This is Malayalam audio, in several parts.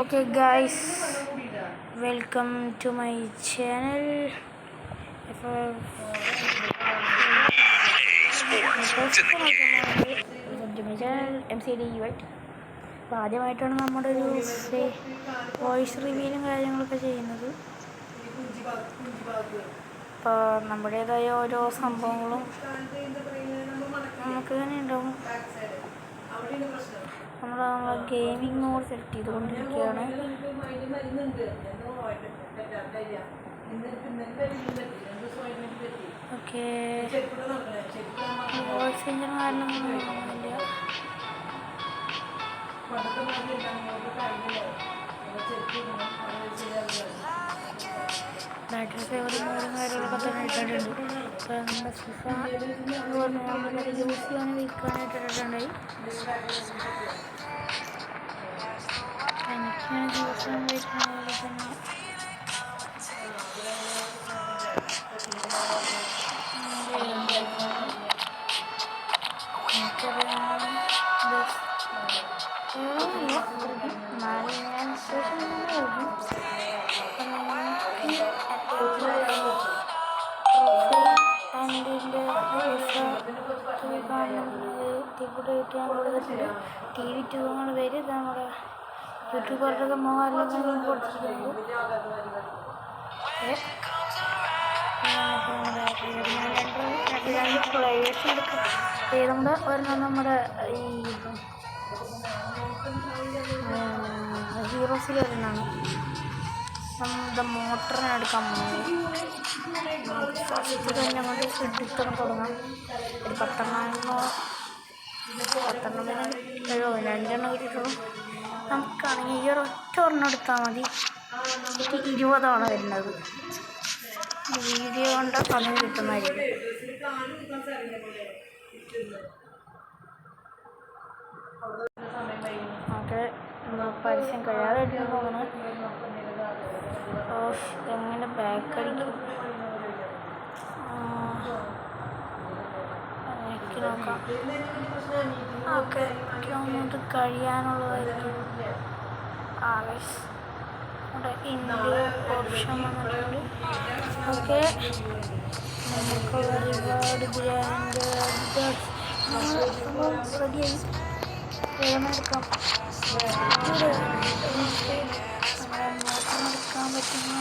Okay guys, welcome to my channel. MCD right. അപ്പോൾ ആദ്യമായിട്ടാണ് നമ്മുടെ ഒരു വോയിസ് റിവ്യൂലും കാര്യങ്ങളൊക്കെ ചെയ്യുന്നത്. അപ്പോൾ നമ്മുടേതായ ഓരോ സംഭവങ്ങളും നമുക്ക് തന്നെ ഉണ്ടാവും. നമ്മളെ ഗെയിമിംഗ് മോഡ് സെലക്ട് ചെയ്തുകൊണ്ടിരിക്കുകയാണ്. ഓക്കെ, വോയിസ് എഞ്ചിൻ കാരണമൊന്നും കാണുന്നില്ല. ബാറ്ററി സേവറും മോഡും കാര്യങ്ങളൊക്കെ തന്നെ ഇട്ടിട്ടുണ്ട്. അപ്പോൾ നമ്മുടെ ഫിഫ എന്ന് പറഞ്ഞാൽ നമ്മൾ യൂസ് ചെയ്യാൻ വിൽക്കാനായിട്ട് ഇട്ടിട്ടുണ്ടായി. എനിക്കാണ് യൂസ് ചെയ്യാൻ പറ്റുന്നത് തന്നെ. TV ടൂങ്ങൾ വരും. ഇത് നമ്മുടെ യൂട്യൂബറുടെ മോഹൻലാൽ കൊടുത്തിരിക്കുന്നത്. പ്ലേയേഴ്സ് എടുക്കാം. നമ്മുടെ ഒരെണ്ണം നമ്മുടെ ഈ ഹീറോസിൽ വരുന്നതാണ്. നമ്മുടെ മോട്ടറിനെ എടുക്കാൻ പോകുന്നത്. ഫസ്റ്റ് തന്നെ അങ്ങോട്ട് എടുത്തൊക്കെ തുടങ്ങാം. ഒരു 10 2 കിട്ടിയിട്ടുള്ളൂ. നമുക്കാണെങ്കിൽ ഈ ഒരൊറ്റ ഒരെണ്ണം എടുത്താൽ മതി. 20 വരുന്നത്. വീഡിയോ കൊണ്ട് സമയം കിട്ടുന്നതായിരിക്കും. നമുക്ക് പരസ്യം കഴിയാതെ തോന്നണം. എങ്ങനെ ബാക്ക് അടിക്കും നോക്കാം. ഓക്കെ, നമുക്ക് കഴിയാനുള്ളതായിരിക്കും. ഇവിടെ ഇന്ത്യ ഓപ്ഷൻ വന്നിട്ടുണ്ട്. ഓക്കെ, നമുക്ക് ഒരുപാട് ബ്രാൻഡ് റെഡിയായി എടുക്കാം. എടുക്കാൻ പറ്റുന്ന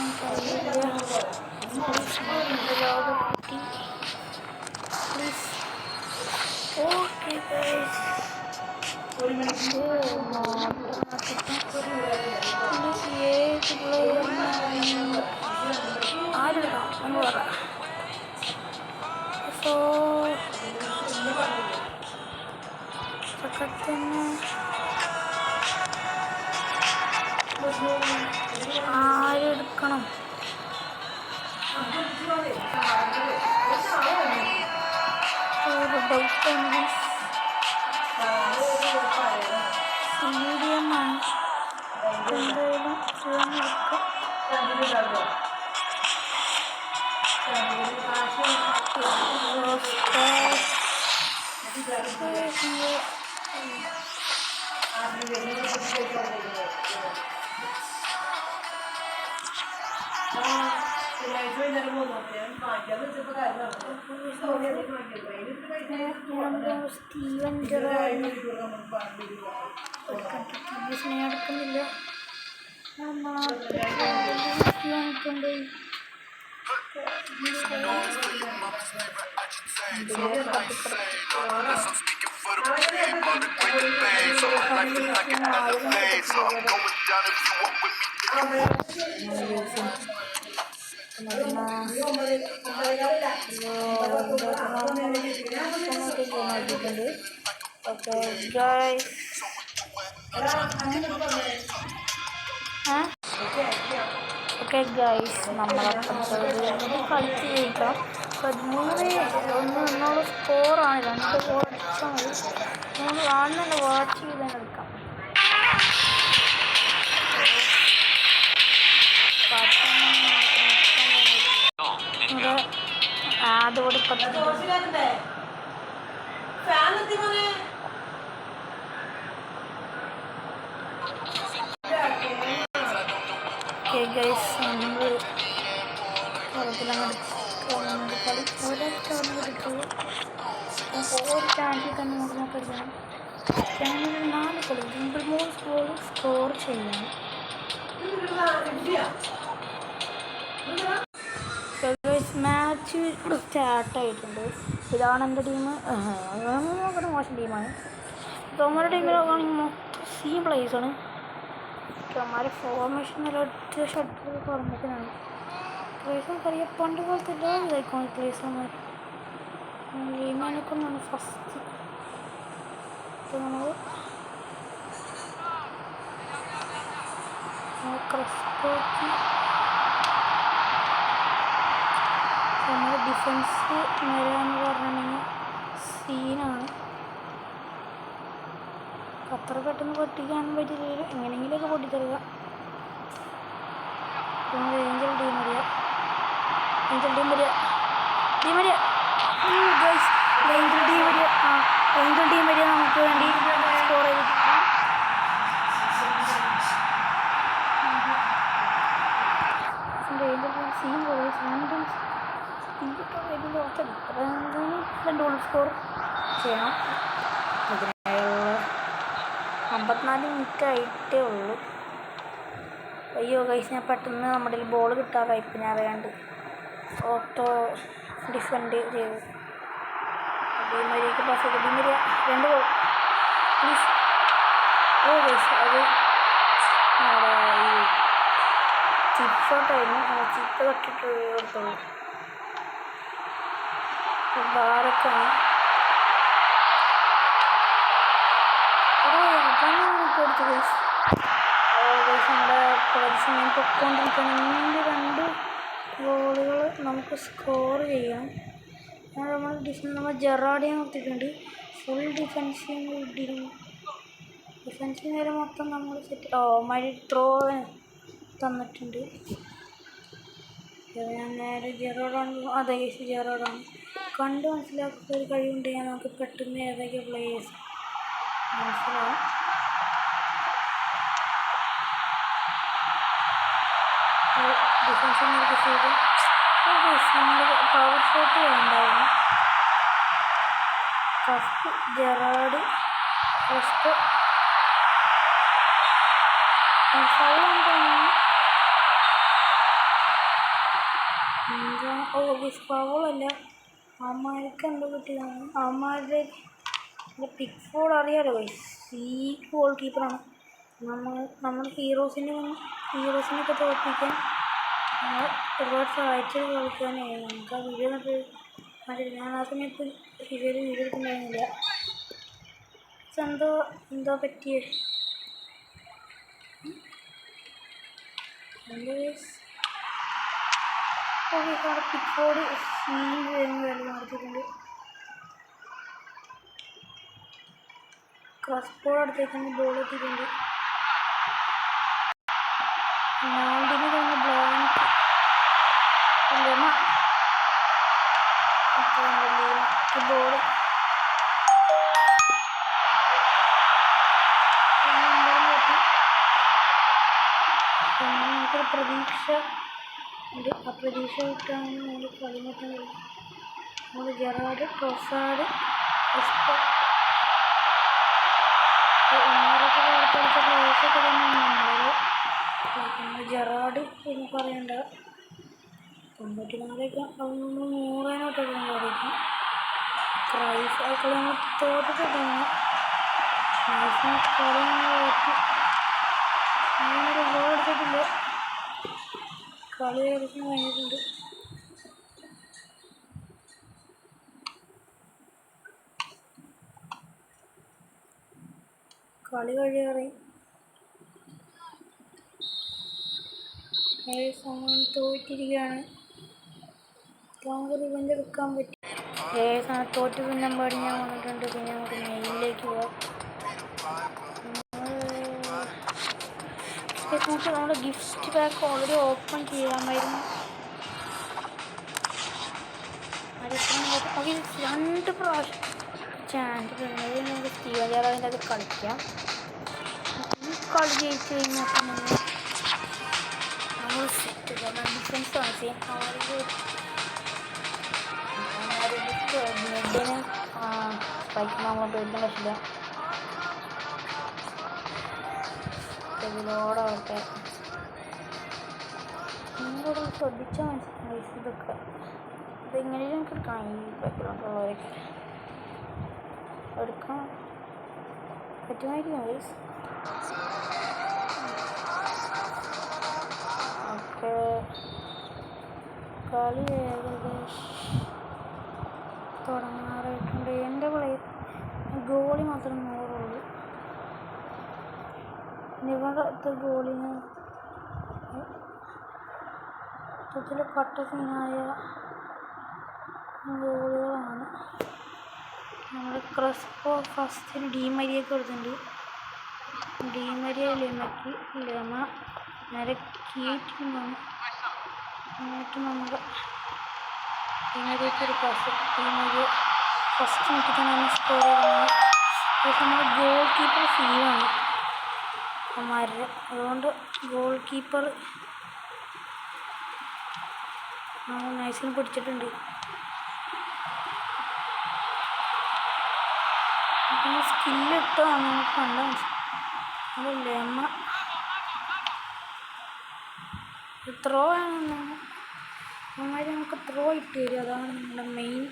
ലോകത്തി പ്ലീസ്. ഓക്കെ ഗൈസ്, ആരെടുക്കാം എന്ന് പറ. സോ ആരെടുക്കണം? മീഡിയമാണ്. എന്തായാലും എടുക്കാം. സ്റ്റീവൻ ജെറാർഡ് നടക്കുന്നില്ല. ഓക്കെ ഗൈസ്, ഓക്കെ ഗൈസ്, നമ്മളപ്പുറത്ത് കളിച്ച് ജയിക്കാം. 13-1 എന്നുള്ള സ്കോറാണ്. 2 ഗോൾ അടിച്ചാൽ മതി. നമ്മൾ കാണുന്നുണ്ട്, വാച്ച് ചെയ്ത് തന്നെ എടുക്കാം. ഇവിടെ ആദ്യോടെ 10 ഗൈസ് നമ്മൾ കളത്തിലങ്ങോട്ട് കളി ഒരൊറ്റ കിട്ടുള്ളൂ. ഒരു ചാൻസിൽ തന്നെ നമുക്ക് എടുക്കണം. ഞങ്ങൾ 4 കളി 3 സ്കോർ ചെയ്യണം. മാച്ച് ഇവിടെ സ്റ്റാർട്ടായിട്ടുണ്ട്. ഇതാണ് എൻ്റെ ടീം. നോക്കണ മോശം ടീമാണ്. തോമരുടെ ടീമിലാണെങ്കിൽ മൊത്തം സീം പ്ലേസാണ്. അവന്മാരെ ഫോർമേഷൻ ഒരൊറ്റ ഷട്ടിൽ പറഞ്ഞിട്ടാണ്. പ്ലേസ് അറിയാം പണ്ട് പോലത്തെ ഇതായിക്കോണം പ്ലേസന്മാർ. ഗെയിമിനെക്കൊണ്ടാണ് ഫസ്റ്റ്. അപ്പോൾ നമ്മൾ ക്രിസ്പോക്ക് നമ്മുടെ ഡിഫൻസ് വരാന്ന് പറഞ്ഞിട്ടുണ്ടെങ്കിൽ സീനാണ്. അത്ര പെട്ടെന്ന് പൊട്ടിക്കാനും പറ്റില്ല. എങ്ങനെയെങ്കിലുമൊക്കെ പൊട്ടിത്തരുക. ഏഞ്ചൽ ടീം വരിക. ഏഞ്ചൽ ടീം വരിക. നമുക്ക് വേണ്ടി സ്കോർ ചെയ്ത് സീൻ പോലെ 2 ഗോൾ സ്കോർ ചെയ്യണം. അതിനായുള്ള 54 മിനിറ്റ് ആയിട്ടേ ഉള്ളൂ. അയ്യോ ഗൈസ്, ഞാൻ പെട്ടെന്ന് നമ്മുടെ ബോൾ കിട്ടാറായി. പിന്നെ അറിയാണ്ട് ഓട്ടോ ഡിഫെൻഡ് ചെയ്തു. ഡിമരിയക്ക് പാസ് ചെയ്തു. Di Maria 2 goal please. Oh guys, അത് നമ്മുടെ ഈ ചിപ്പ് ഷോട്ടായിരുന്നു. ചിപ്പ് തട്ടിട്ട് കൊടുത്തുള്ളൂ. ബാരക്കാണ് കൊടുത്തു ഗൈസ്. നമ്മുടെ പരിശ്രമം പൊയ്ക്കൊണ്ടിരിക്കുകയാണ്. 2 ഗോളുകൾ നമുക്ക് സ്കോർ ചെയ്യാം. നമ്മൾ ജെറാഡിയെ നിർത്തിയിട്ടുണ്ട്. ഫുൾ ഡിഫൻസിന് നേരെ മൊത്തം നമ്മൾ സെറ്റ്. മഴ ത്രോ തന്നിട്ടുണ്ട്. ഞാൻ നേരെ ജെറാഡാണ്. അതെ ഗൈസ്, ജെറാഡാണ്. കണ്ട് മനസ്സിലാക്കുന്ന ഒരു കഴിവുണ്ടെങ്കിൽ നമുക്ക് പെട്ടെന്ന് ഏതൊക്കെ പ്ലേയേഴ്സ് മനസ്സിലാവും. ഡിഫൻസിനൊക്കെ ചെയ്ത് നമ്മൾ പവർ ഷോട്ട് വേണ്ടായിരുന്നു. ഫസ്റ്റ് ജെറാഡ് ഫസ്റ്റ് ഫൗളാണ് തോന്നുന്നു. ഫൗളല്ല, അമ്മമാർക്ക് എന്തോ കിട്ടിയതാണ്. അമ്മമാരുടെ പിക് ഫോൾ അറിയാലോ ഗൈസ്. ഈ ഗോൾ കീപ്പറാണ്. നമ്മൾ ഹീറോസിനൊക്കെ തോൽപ്പിക്കാൻ നമ്മൾ ഒരുപാട് സഹായിച്ചത് കളിക്കാനായി. നമുക്ക് ആ വീഡിയോ കണ്ടിട്ട് ഞാൻ ആ സമയത്ത് വീഡിയോ എടുക്കുന്നുണ്ടായിരുന്നില്ല. എന്തോ പറ്റിയേ പിക്കോട് സീൻ നടത്തിയിട്ടുണ്ട്. ക്രസ്പോൾ അടുത്തേക്കാണ് ബോൾ എത്തിയിട്ടുണ്ട്. നാടിന് തന്നെ ബ്ലാങ്ക് ബോൾ നമുക്കൊരു പ്രതീക്ഷ ഉണ്ട്. ആ പ്രതീക്ഷ വിട്ടാണ് നമ്മൾ കളി മൊത്തം കളിക്കും. നമ്മൾ ജെറാഡ് ട്രോസാഡ് ഒന്നരൊക്കെ കളിച്ച പ്ലേയേഴ്സൊക്കെ തന്നെയാണ് നമ്മൾ ജെറാഡ് എന്ന് പറയേണ്ട. 94ഒക്കെ നമ്മൾ 100-നോട്ടൊക്കെ കളിക്കും. ക്രൈസ് ഒക്കെ നമ്മൾ തോറ്റിട്ടൊക്കെയാണ്. ക്രൈസിനെ കളി അങ്ങനൊരു ഗോൾ എടുത്തിട്ടില്ല. കളി കളിക്കാൻ കഴിഞ്ഞിട്ടുണ്ട്. കളി കഴിയാറി സമയം തോറ്റിരിക്കുകയാണ്. നമുക്ക് റിവഞ്ച് എടുക്കാൻ പറ്റും. തോറ്റ് പിന്നെ പാടി ഞാൻ വന്നിട്ടുണ്ട്. പിന്നെ നമുക്ക് മെയിലിലേക്ക് പോവാം. നമുക്ക് നമ്മുടെ ഗിഫ്റ്റ് പാക്ക് ഓൾറെഡി ഓപ്പൺ ചെയ്യാമായിരുന്നു. അത് 2 പ്രാവശ്യം ചാൻസ് ഉള്ളത്. നമുക്ക് സ്റ്റീവൻ ജെറാഡിൻ്റെ അത് കളിക്കാം. ഈ കളി ജയിച്ചു കഴിഞ്ഞാൽ നമ്മൾ ഡിഫൻസാണ് സീൻ. മിഡിന് സ്ട്രൈക്ക് നമ്മളെ പേടിക്കാൻ പറ്റില്ല. ഇതിലോടാവട്ടെ നിങ്ങളോട് ശ്രദ്ധിച്ചാൽ മനസ്സിലായി ഇതൊക്കെ. ഇതെങ്ങനെയും എനിക്ക് എടുക്കാം. ഈ ബാക്ക്ഗ്രൗണ്ടുള്ളവരൊക്കെ എടുക്കാൻ പറ്റുമായിരിക്കും ഗൈസ്. ഓക്കെ, കളി ഏകദേശം തുടങ്ങാറായിട്ടുണ്ട്. എൻ്റെ ഗോളി മാത്രം 100 നിങ്ങളുടെ ഗോളിന് ഇതിൽ കട്ട സീനായ ഗോളുകളാണ്. നമ്മുടെ ക്രസ്പോ ഫസ്റ്റിന് ഡീമരിയൊക്കെ കൊടുത്തിട്ടുണ്ട്. ഡീമരിയ ലെമക്കി ലെമ നേരെ കീറ്റിനാണ്. എന്നിട്ട് നമ്മുടെ ഡീമരിയൊക്കെ ഒരു പാസ്. ഡീമരിയ ഫസ്റ്റ് മിനിറ്റിൽ തന്നെ സ്കോർ ചെയ്യുന്നത്. നമ്മുടെ ഗോൾ കീപ്പർ സീനാണ് അമ്മാരുടെ. അതുകൊണ്ട് ഗോൾ കീപ്പർ നമ്മൾ നൈസിന് പിടിച്ചിട്ടുണ്ട്. സ്കില്ലിട്ടാണ് നമുക്ക് കണ്ടാൽ അത് ലെമ ത്രോ ആണ്. അമ്മാര് നമുക്ക് ത്രോ ഇട്ട് തരും. അതാണ് നമ്മുടെ മെയിൻ.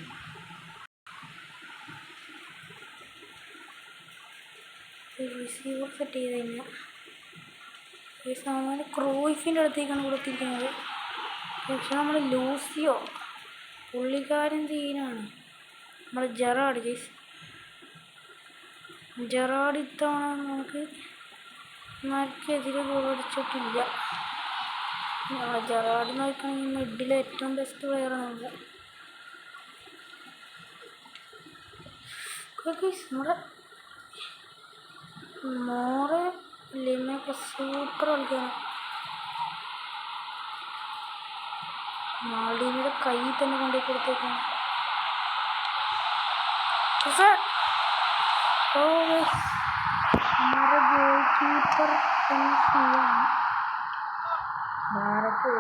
റിസീവർ സെറ്റ് ചെയ്ത് കഴിഞ്ഞാൽ നമ്മൾ ക്രൂയിഫിൻ്റെ അടുത്തേക്കാണ് കൊടുത്തിരിക്കുന്നത്. പക്ഷെ നമ്മൾ ലൂസിയോ പുള്ളിക്കാരൻ സീനാണ്. നമ്മൾ ജെറാഡ് ഇത്തവണ നമുക്ക് മാർക്കെതിരെ ഗോളടിച്ചിട്ടില്ല. ജെറാഡ് നോക്കുകയാണെങ്കിൽ മിഡിലെ ഏറ്റവും ബെസ്റ്റ് പ്ലെയറാണ് നമ്മുടെ. നമ്മുടെ മോറെ ലിമയൊക്കെ സൂപ്പർ കളിക്കാണ്. മാൾഡീനിയുടെ കൈ തന്നെ കൊണ്ടു കൊടുത്തേക്കാണ്. നമ്മുടെ ഗോൾ കീപ്പർ ആണ് ഭാരത്.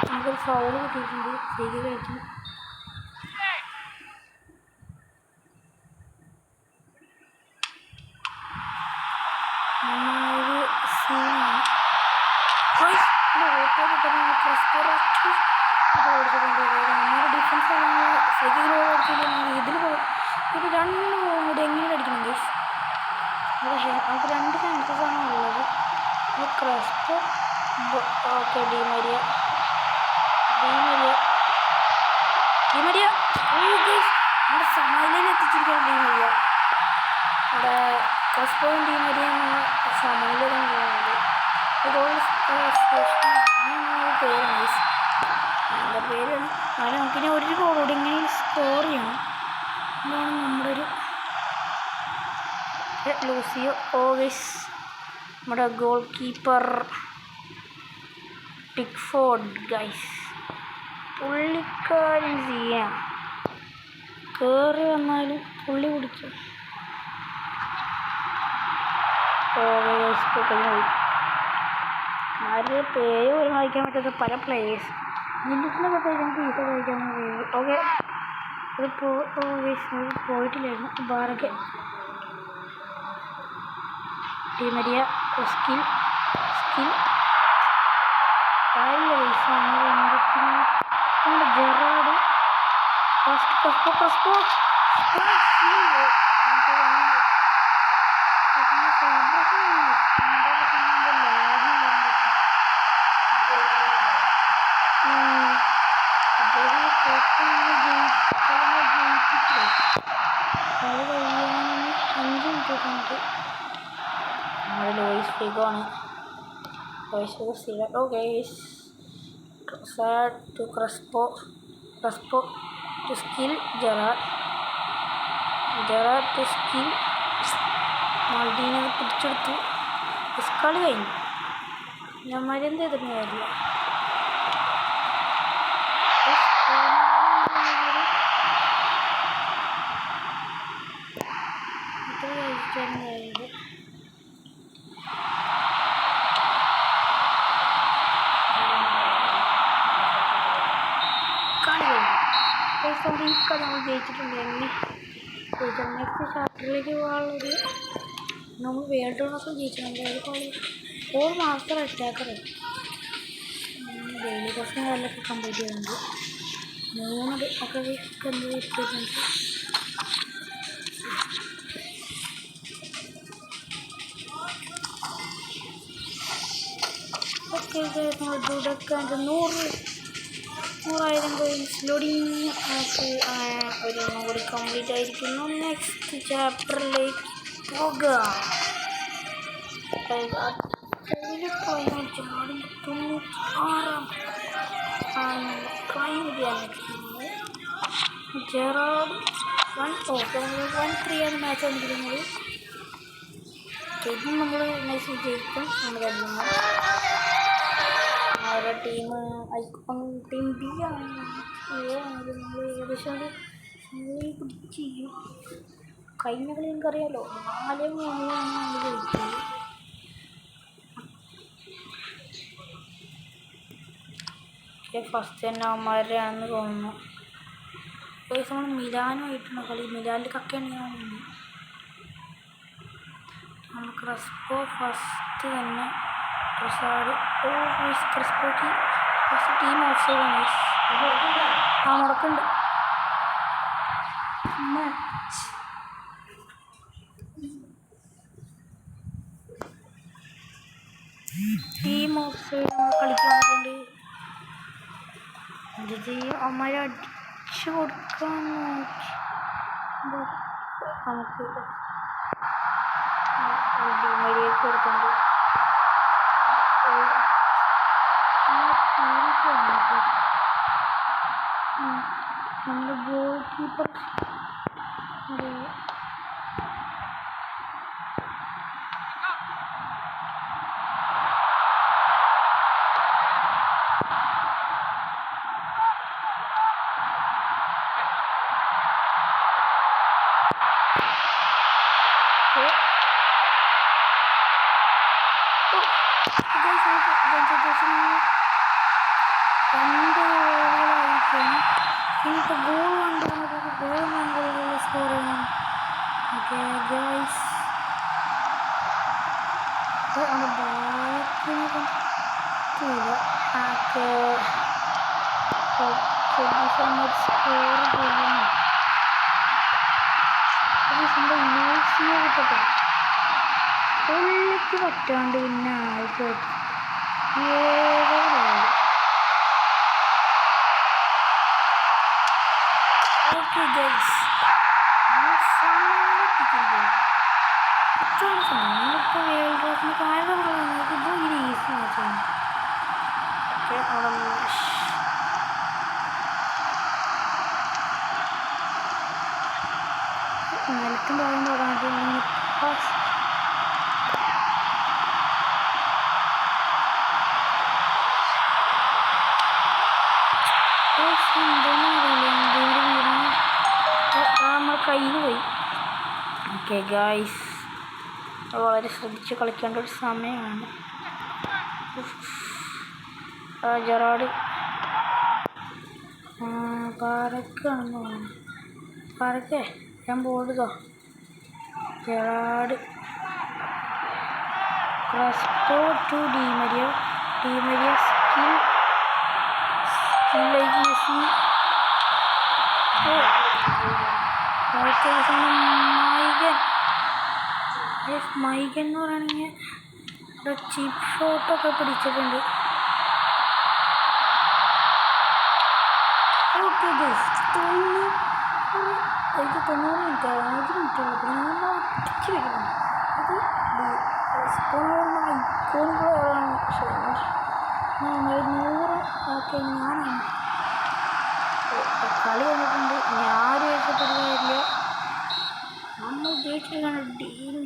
നമുക്കൊരു ഫൗള് കിട്ടിയിട്ടുണ്ട്. ശരി കഴിച്ചു. ഡിഫൻസ് ഇതിൽ ഇത് 2 കൂടി എങ്ങനെ അടിക്കണം ഗൈസ്. നമുക്ക് 2 ചാൻസസാണ് ഉള്ളത്. ക്രസ്പോ ഓക്കെ ഡീമരിയ നമ്മുടെ സമയിലേക്ക് എത്തിച്ചിരിക്കുകയാണ്. ഡീമരിയ ഇവിടെ ക്രസ്പോയും ഡീമരിയും സമയിലേക്കാണ് പോകുന്നത്. പേരാണ് ഗൈസ്, നല്ല പേരാണ്. എന്നാലും നമുക്കിനി ഒരു ഗോളോട് ഇങ്ങനെ സ്കോർ ചെയ്യണം. ഇതാണ് നമ്മുടെ ഒരു ലൂസിയോ ഓവേസ്. നമ്മുടെ ഗോൾ കീപ്പർ പിക്ഫോർഡ് ഗൈസ്. പുള്ളിക്കാരൻ ചെയ്യാം കയറി വന്നാലും പുള്ളി പിടിക്കും. ഓവേസ് പോയി. ആരുടെ പേര് പോലും വായിക്കാൻ പറ്റാത്ത പല പ്ലേയേഴ്സ് ജില്ലത്തിലൊക്കെ പോയി നമുക്ക് ഈസ കഴിക്കാൻ കഴിയുള്ളൂ. ഓക്കെ, അത് പോയിട്ടില്ലായിരുന്നു. ബാറൊക്കെ ഡീമരിയ സ്കിൽ നമ്മുടെ ജെറാഡ് ക്രസ്പോ ലോയിസ് ഫിഗോണ്. Okay, to Crespo to skill Gerrard to skill. മാൾഡീനെ പിടിച്ചെടുത്തു. കളി കഴിഞ്ഞു. ഞമ്മരെന്ത് ചെയ്തിട്ടും കാര്യമില്ല. ഇത്ര കഴിച്ചാണ് കഴിഞ്ഞത്. ഈ കളി നമ്മൾ ജയിച്ചിട്ടുണ്ട്. നെക്സ്റ്റ് ചാപ്റ്ററിലേക്ക് പോകാനുള്ളത് നമ്മൾ വേൾഡ് കപ്പ് ജയിച്ചിട്ടുണ്ട്. ഒരു കളി 4 മാസ്റ്റർ അറ്റാക്കർ ഡെയിലി ക്വസ്റ്റിന് കാര്യമൊക്കെ കംപ്ലീറ്റ് ചെയ്യുന്നുണ്ട്. 3 ഒക്കെ ഇട്ടിട്ടുണ്ട്. ഓക്കെ നമ്മൾ ഇതൊക്കെ 100,000 കോയിൻസ് ലോഡിങ് നമുക്ക് ഒരു കൂടി കംപ്ലീറ്റ് ആയിരിക്കുന്നു. നെക്സ്റ്റ് ചാപ്റ്ററിലേക്ക് പോകാം. ജെറാഡ് 1-3 മാച്ച് വന്നിരിക്കുന്നത്. ഇതും നമ്മൾ നൈസ് വിജയിക്കും. നമ്മൾ കരുതുന്നു അവരുടെ ടീം ബി ആണ്. നമ്മൾ ഏകദേശം ചെയ്യും. കഴിഞ്ഞ കളി നിങ്ങൾക്കറിയാലോ 4-3 നമ്മൾ ജയിച്ചത്. ഫസ്റ്റ് തന്നെ അവന്മാരാണെന്ന് തോന്നുന്നു. നമ്മൾ മിലാനുമായിട്ടുള്ള കളി. മിലാനിൽ കക്കയാണ്. നമ്മൾ ക്രിസ്പോ ഫസ്റ്റ് തന്നെ ക്രിസ്പോക്ക് ഫസ്റ്റ് ടീം ഓഫ് സൈഡാണ്. മുടക്കുണ്ട്. ടീം ഓഫ് സൈഡ് നമ്മൾ കളിക്കാറുണ്ട്. എന്ത് ചെയ്യും? അമ്മയെ അടിച്ചു കൊടുക്കാൻ നോക്കി. നമുക്ക് ടീമിലേക്ക് കൊടുക്കുന്നുണ്ട്. നമ്മുടെ ഗോൾ കീപ്പർ ഇനിയിപ്പോൾ ഗോൾ സ്കോർ ചെയ്യണം. ഓക്കെ ഗൈസ് കൊള്ളിക്ക് പറ്റാണ്ട് പിന്നെ ആയിട്ട് ഓക്കെ ഗൈസ് നമ്മളിപ്പോൾ വേൾഡ് കപ്പിന് കാരണം നമുക്കിപ്പോൾ ഇങ്ങനെ ഈസി മാച്ചാണ്. ഓക്കെ അവിടെ നിലത്തും പറയുമ്പോൾ പറഞ്ഞിട്ട് നമ്മൾ കയ്യിൽ പോയി. ഓക്കെ ഗായ്സ് വളരെ ശ്രദ്ധിച്ച് കളിക്കേണ്ട ഒരു സമയമാണ്. ജെറാഡ് പാരക്കാണെന്ന് തോന്നുന്നു. പാരക്കേ ഞാൻ പോടുതോ. Gerrard Crespo to Di Maria skill like Messi. മൈഗൻ എന്ന് പറയുകയാണെങ്കിൽ ഇവിടെ ചീപ്പ് ഷോട്ടൊക്കെ പിടിച്ചിട്ടുണ്ട്. ഓക്കെ ഗൈസ് 90 മിനിറ്റ് 5 മിനിറ്റുള്ള നമ്മൾ ഒറ്റയ്ക്ക് വരണം. അത് സ്പോണുകളുടെ ഐക്കോണുകളാണ്. 100 ഓക്കെ ഞാനാണ് കളി വന്നിട്ടുണ്ട്. ഞാനും ഏൽക്കപ്പെട്ട കാര്യമില്ല. നമ്മൾ ഉദ്ദേശിച്ചിട്ടാണ് ഡെയിലി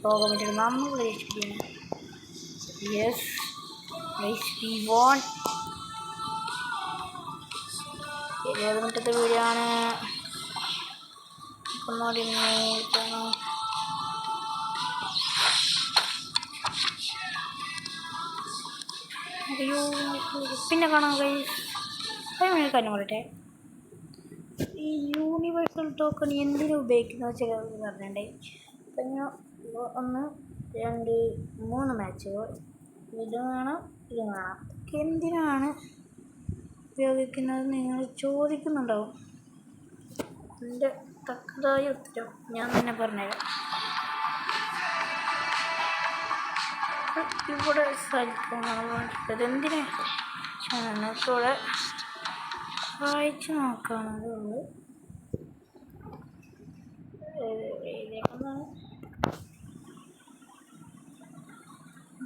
പോകാൻ പറ്റുന്നത്. നമ്മൾ ഉദ്ദേശിക്കുന്നത് യെസ് വി വോൺ. 20 മിനിറ്റത്തെ വീഡിയോ ആണ്. ഒന്നുകൂടി അയ്യോ പിന്നെ കാണാം ഗൈസ്. കാര്യം പറയട്ടെ. ഈ യൂണിവേഴ്സൽ ടോക്കൺ എന്തിനു ഉപയോഗിക്കുന്നത് ചിലർ പറഞ്ഞിട്ടുണ്ടായി. അപ്പം ഞാൻ 1 2 3 മാച്ചുകൾ ഇത് വേണം എന്തിനാണ് ഉപയോഗിക്കുന്നത് നിങ്ങൾ ചോദിക്കുന്നുണ്ടാവും. എൻ്റെ തക്കതായ ഉത്തരം ഞാൻ തന്നെ പറഞ്ഞുതരാം. ഇവിടെ സ്ഥലത്ത് എന്തിനാ നമുക്കിവിടെ വായിച്ച് നോക്കാവുന്നതുള്ളൂ.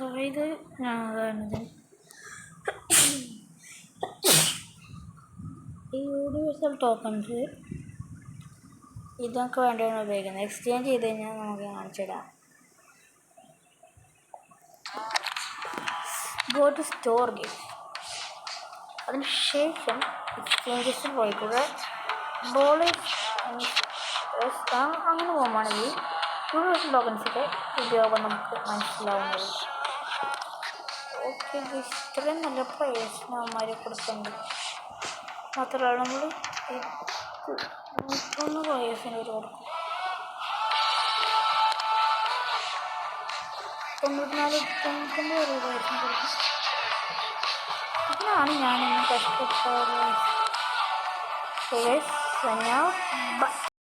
അതായത് ഈ യൂണിവേഴ്സൽ ടോക്കൺസ് ഇതൊക്കെ വേണ്ടിയാണ് ഉപയോഗിക്കുന്നത്. എക്സ്ചേഞ്ച് ചെയ്ത് കഴിഞ്ഞാൽ നമുക്ക് കാണിച്ചിടാം. Go to store game. അതിനുശേഷം എക്സ്ചേഞ്ചസിൽ പോയിക്കൂടെ ബോൾ അങ്ങനെ പോകുകയാണെങ്കിൽ യൂണിവേഴ്സൽ ടോക്കൺസിൻ്റെ ഉപയോഗം നമുക്ക് മനസ്സിലാവുന്നത്. ഓക്കെ, ഇത്രയും നല്ല പ്രയോജനം അവന്മാരെ കൊടുക്കുന്നുണ്ട്. മാത്രമല്ല നമ്മൾ 100 പ്രയോജനം ഒരു കൊടുക്കും. 94-99 ഒരു പ്രയോജനം കൊടുക്കും. ഇതിനാണ് ഞാനിന്ന് കഷ്ടപ്പെട്ടത്.